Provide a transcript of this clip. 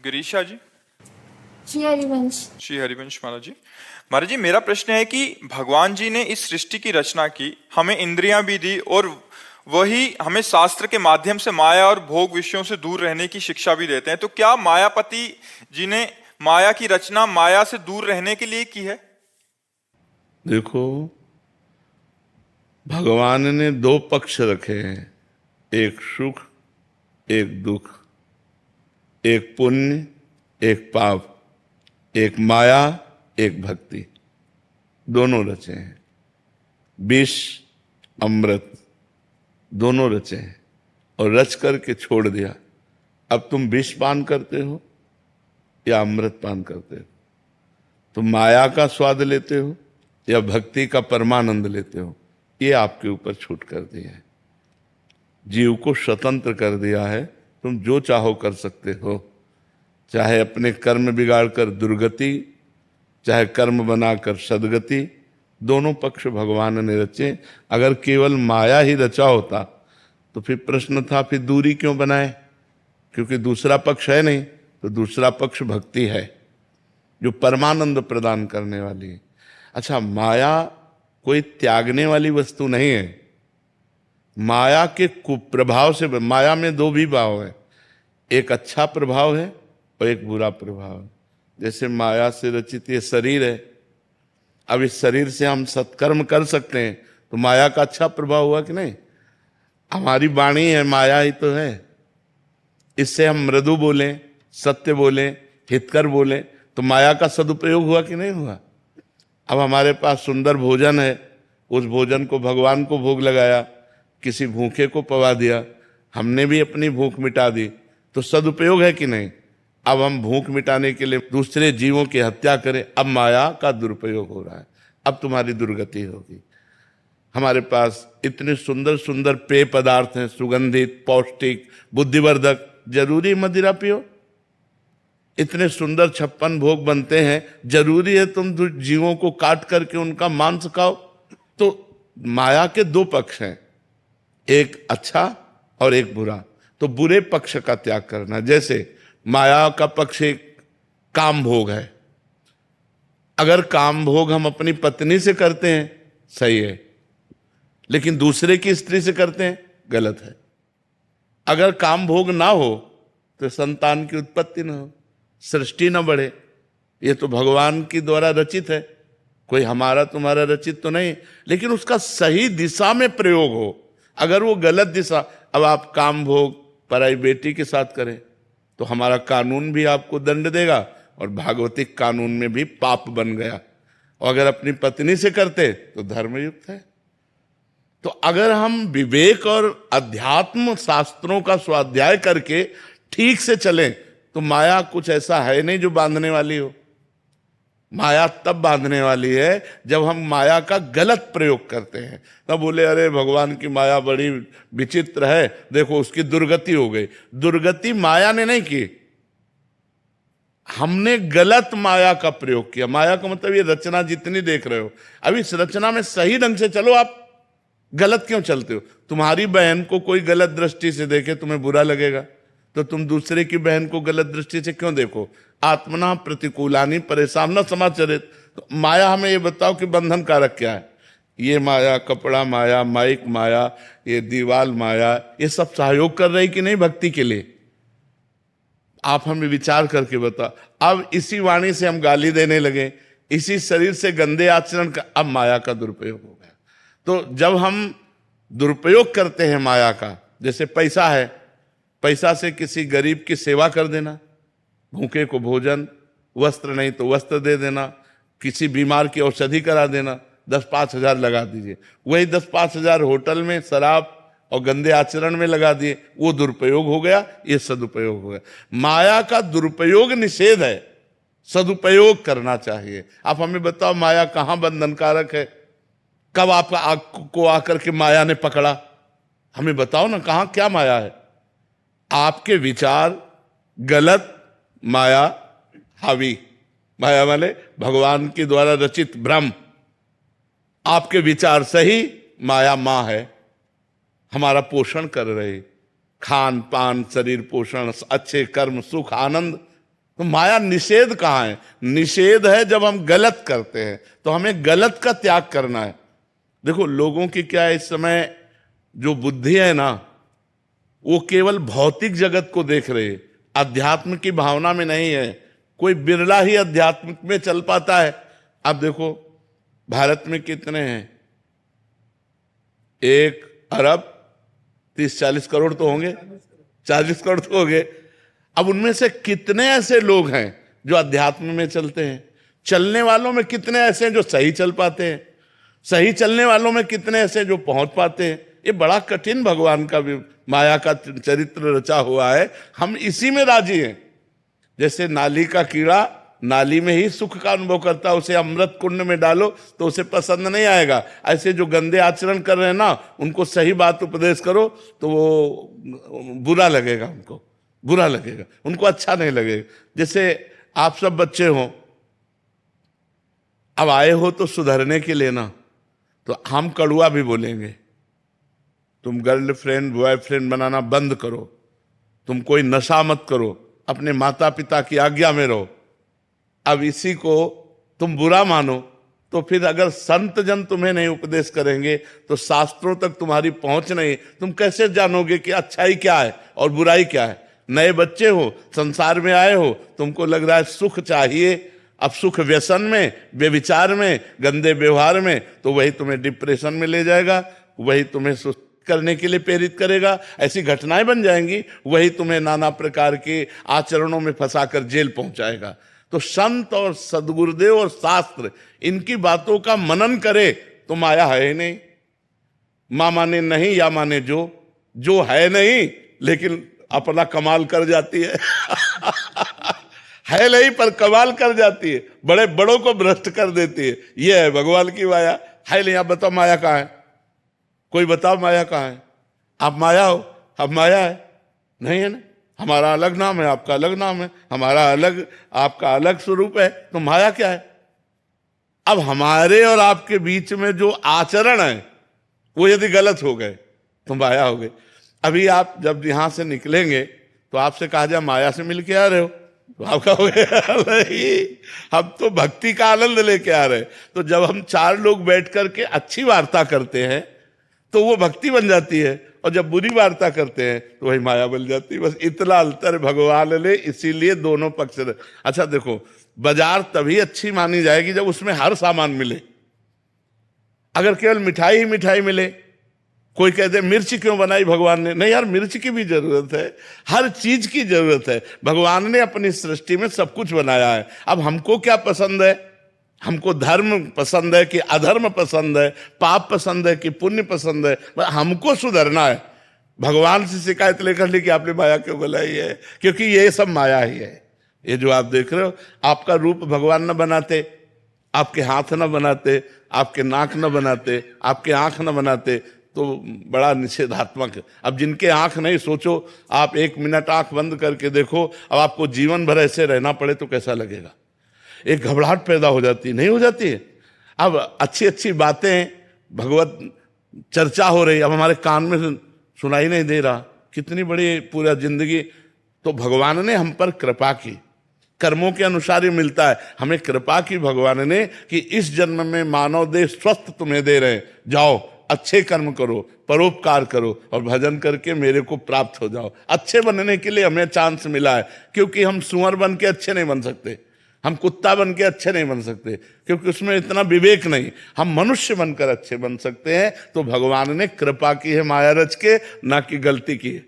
गिरीशा जी। श्री हरिवंश। श्री हरिवंश महाराज जी। महाराज जी, मेरा प्रश्न है कि भगवान जी ने इस सृष्टि की रचना की, हमें इंद्रियां भी दी और वही हमें शास्त्र के माध्यम से माया और भोग विषयों से दूर रहने की शिक्षा भी देते हैं। तो क्या मायापति जी ने माया की रचना माया से दूर रहने के लिए की है? देखो, भगवान ने दो पक्ष रखे हैं, एक सुख एक दुख, एक पुण्य एक पाप, एक माया एक भक्ति, दोनों रचे हैं। विष अमृत दोनों रचे हैं और रच करके छोड़ दिया। अब तुम विष पान करते हो या अमृत पान करते हो? तुम माया का स्वाद लेते हो या भक्ति का परमानंद लेते हो? ये आपके ऊपर छूट कर दिया है, जीव को स्वतंत्र कर दिया है। तुम जो चाहो कर सकते हो, चाहे अपने कर्म बिगाड़कर दुर्गति, चाहे कर्म बनाकर सदगति, दोनों पक्ष भगवान ने रचे। अगर केवल माया ही रचा होता तो फिर प्रश्न था, फिर दूरी क्यों बनाए? क्योंकि दूसरा पक्ष है नहीं, तो दूसरा पक्ष भक्ति है जो परमानंद प्रदान करने वाली है। अच्छा, माया कोई त्यागने वाली वस्तु नहीं है। माया के कुप्रभाव से, माया में दो भी भाव है, एक अच्छा प्रभाव है और एक बुरा प्रभाव है। जैसे माया से रचित ये शरीर है, अब इस शरीर से हम सत्कर्म कर सकते हैं, तो माया का अच्छा प्रभाव हुआ कि नहीं? हमारी वाणी है, माया ही तो है। इससे हम मृदु बोलें, सत्य बोलें, हितकर बोलें, तो माया का सदुपयोग हुआ कि नहीं हुआ? अब हमारे पास सुंदर भोजन है, उस भोजन को भगवान को भोग लगाया, किसी भूखे को पवा दिया, हमने भी अपनी भूख मिटा दी, तो सदुपयोग है कि नहीं? अब हम भूख मिटाने के लिए दूसरे जीवों की हत्या करें, अब माया का दुरुपयोग हो रहा है, अब तुम्हारी दुर्गति होगी। हमारे पास इतने सुंदर सुंदर पेय पदार्थ हैं, सुगंधित, पौष्टिक, बुद्धिवर्धक, जरूरी मदिरा पियो? इतने सुंदर 56 भोग बनते हैं, जरूरी है तुम जीवों को काट करके उनका मांस खाओ? तो माया के दो पक्ष हैं, एक अच्छा और एक बुरा। तो बुरे पक्ष का त्याग करना। जैसे माया का पक्ष एक काम भोग है, अगर काम भोग हम अपनी पत्नी से करते हैं सही है, लेकिन दूसरे की स्त्री से करते हैं गलत है। अगर काम भोग ना हो तो संतान की उत्पत्ति ना हो, सृष्टि ना बढ़े। ये तो भगवान की द्वारा रचित है, कोई हमारा तुम्हारा रचित तो नहीं, लेकिन उसका सही दिशा में प्रयोग हो। अगर वो गलत दिशा, अब आप काम भोग पराई बेटी के साथ करें तो हमारा कानून भी आपको दंड देगा और भागवतिक कानून में भी पाप बन गया। और अगर अपनी पत्नी से करते तो धर्मयुक्त है। तो अगर हम विवेक और अध्यात्म शास्त्रों का स्वाध्याय करके ठीक से चलें तो माया कुछ ऐसा है नहीं जो बांधने वाली हो। माया तब बांधने वाली है जब हम माया का गलत प्रयोग करते हैं। तब बोले अरे भगवान की माया बड़ी विचित्र है, देखो उसकी दुर्गति हो गई। दुर्गति माया ने नहीं की, हमने गलत माया का प्रयोग किया। माया का मतलब ये रचना जितनी देख रहे हो, अब इस रचना में सही ढंग से चलो, आप गलत क्यों चलते हो? तुम्हारी बहन को कोई गलत दृष्टि से देखे तुम्हें बुरा लगेगा, तो तुम दूसरे की बहन को गलत दृष्टि से क्यों देखो? आत्मना प्रतिकूलानी परेशान न समाचरित। तो माया हमें ये बताओ कि बंधन कारक क्या है? ये माया, कपड़ा माया, माइक माया, ये दीवाल माया, ये सब सहयोग कर रही कि नहीं भक्ति के लिए? आप हमें विचार करके बताओ। अब इसी वाणी से हम गाली देने लगे, इसी शरीर से गंदे आचरण का, अब माया का दुरुपयोग हो गया। तो जब हम दुरुपयोग करते हैं माया का, जैसे पैसा है, पैसा से किसी गरीब की सेवा कर देना, भूखे को भोजन, वस्त्र नहीं तो वस्त्र दे देना, किसी बीमार की औषधि करा देना, 10-5 हजार लगा दीजिए। वही 10-5 हजार होटल में शराब और गंदे आचरण में लगा दिए, वो दुरुपयोग हो गया, ये सदुपयोग हो गया। माया का दुरुपयोग निषेध है, सदुपयोग करना चाहिए। आप हमें बताओ माया कहाँ बंधनकारक है? कब आपको आकर के माया ने पकड़ा? हमें बताओ ना, कहाँ क्या माया है? आपके विचार गलत, माया हावी। माया वाले भगवान के द्वारा रचित भ्रम। आपके विचार सही, माया मां है, हमारा पोषण कर रहे, खान पान, शरीर पोषण, अच्छे कर्म, सुख, आनंद, तो माया निषेध कहाँ है? निषेध है जब हम गलत करते हैं, तो हमें गलत का त्याग करना है। देखो लोगों की क्या है, इस समय जो बुद्धि है ना, वो केवल भौतिक जगत को देख रहे हैं, अध्यात्म की भावना में नहीं है। कोई बिरला ही अध्यात्म में चल पाता है। अब देखो भारत में कितने हैं, 1 अरब 30-40 करोड़ तो होंगे, 40 करोड़ तो होंगे। अब उनमें से कितने ऐसे लोग हैं जो अध्यात्म में चलते हैं? चलने वालों में कितने ऐसे हैं जो सही चल पाते हैं? सही चलने वालों में कितने ऐसे हैं जो पहुंच पाते हैं? ये बड़ा कठिन भगवान का भी माया का चरित्र रचा हुआ है। हम इसी में राजी हैं। जैसे नाली का कीड़ा नाली में ही सुख का अनुभव करता है, उसे अमृत कुंड में डालो तो उसे पसंद नहीं आएगा। ऐसे जो गंदे आचरण कर रहे हैं ना, उनको सही बात उपदेश करो तो वो बुरा लगेगा, उनको बुरा लगेगा, उनको अच्छा नहीं लगेगा। जैसे आप सब बच्चे हो, अब आए हो तो सुधरने के लिए ना, तो हम कड़ुआ भी बोलेंगे। तुम गर्लफ्रेंड बॉयफ्रेंड बनाना बंद करो, तुम कोई नशा मत करो, अपने माता पिता की आज्ञा में रहो। अब इसी को तुम बुरा मानो तो फिर अगर संत जन तुम्हें नहीं उपदेश करेंगे तो शास्त्रों तक तुम्हारी पहुंच नहीं, तुम कैसे जानोगे कि अच्छाई क्या है और बुराई क्या है? नए बच्चे हो, संसार में आए हो, तुमको लग रहा है सुख चाहिए। अब सुख व्यसन में, व्यभिचार में, गंदे व्यवहार में, तो वही तुम्हें डिप्रेशन में ले जाएगा, वही तुम्हें सुस्त करने के लिए प्रेरित करेगा। ऐसी घटनाएं बन जाएंगी, वही तुम्हें नाना प्रकार के आचरणों में फंसाकर जेल पहुंचाएगा। तो संत और सदगुरुदेव और शास्त्र इनकी बातों का मनन करे तो माया है ही नहीं। मां माने नहीं या माने जो है नहीं, लेकिन अपना कमाल कर जाती है। है नहीं पर कमाल कर जाती है, बड़े बड़ों को भ्रष्ट कर देती है। ये है भगवान की माया। है नहीं, आप बताओ माया कहाँ है? कोई बताओ माया कहाँ है? आप माया हो, अब माया है नहीं है ना। हमारा अलग नाम है, आपका अलग नाम है, हमारा अलग, आपका अलग स्वरूप है, तो माया क्या है? अब हमारे और आपके बीच में जो आचरण है वो यदि गलत हो गए तो माया हो गई। अभी आप जब यहां से निकलेंगे तो आपसे कहा जाए माया से मिल के आ रहे हो, तो आप कहोगे नहीं, हम तो भक्ति का आनंद लेके आ रहे हैं। तो जब हम 4 लोग बैठ करके अच्छी वार्ता करते हैं तो वो भक्ति बन जाती है, और जब बुरी वार्ता करते हैं तो वही माया बन जाती है। बस इतना अंतर भगवान ने इसीलिए दोनों पक्ष। अच्छा देखो, बाजार तभी अच्छी मानी जाएगी जब उसमें हर सामान मिले। अगर केवल मिठाई ही मिठाई मिले, कोई कहते मिर्च क्यों बनाई भगवान ने? नहीं यार, मिर्च की भी जरूरत है, हर चीज की जरूरत है। भगवान ने अपनी सृष्टि में सब कुछ बनाया है। अब हमको क्या पसंद है? हमको धर्म पसंद है कि अधर्म पसंद है, पाप पसंद है कि पुण्य पसंद है? हमको सुधरना है। भगवान से शिकायत लेकर ली कि आपने माया क्यों बनाई है, क्योंकि ये सब माया ही है। ये जो आप देख रहे हो, आपका रूप भगवान न बनाते, आपके हाथ न बनाते, आपके नाक न बनाते, आपके आंख न बनाते, तो बड़ा निषेधात्मक है। अब जिनके आंख नहीं, सोचो आप 1 मिनट आंख बंद करके देखो, अब आपको जीवन भर ऐसे रहना पड़े तो कैसा लगेगा? एक घबराहट पैदा हो जाती है, नहीं हो जाती है? अब अच्छी अच्छी बातें, भगवत चर्चा हो रही, अब हमारे कान में सुनाई नहीं दे रहा, कितनी बड़ी पूरा जिंदगी। तो भगवान ने हम पर कृपा की, कर्मों के अनुसार ही मिलता है। हमें कृपा की भगवान ने कि इस जन्म में मानव देह स्वस्थ तुम्हें दे रहे हैं, जाओ अच्छे कर्म करो, परोपकार करो और भजन करके मेरे को प्राप्त हो जाओ। अच्छे बनने के लिए हमें चांस मिला है, क्योंकि हम सुअर बन के अच्छे नहीं बन सकते, हम कुत्ता बन के अच्छे नहीं बन सकते, क्योंकि उसमें इतना विवेक नहीं। हम मनुष्य बनकर अच्छे बन सकते हैं। तो भगवान ने कृपा की है माया रच के, ना कि गलती की है।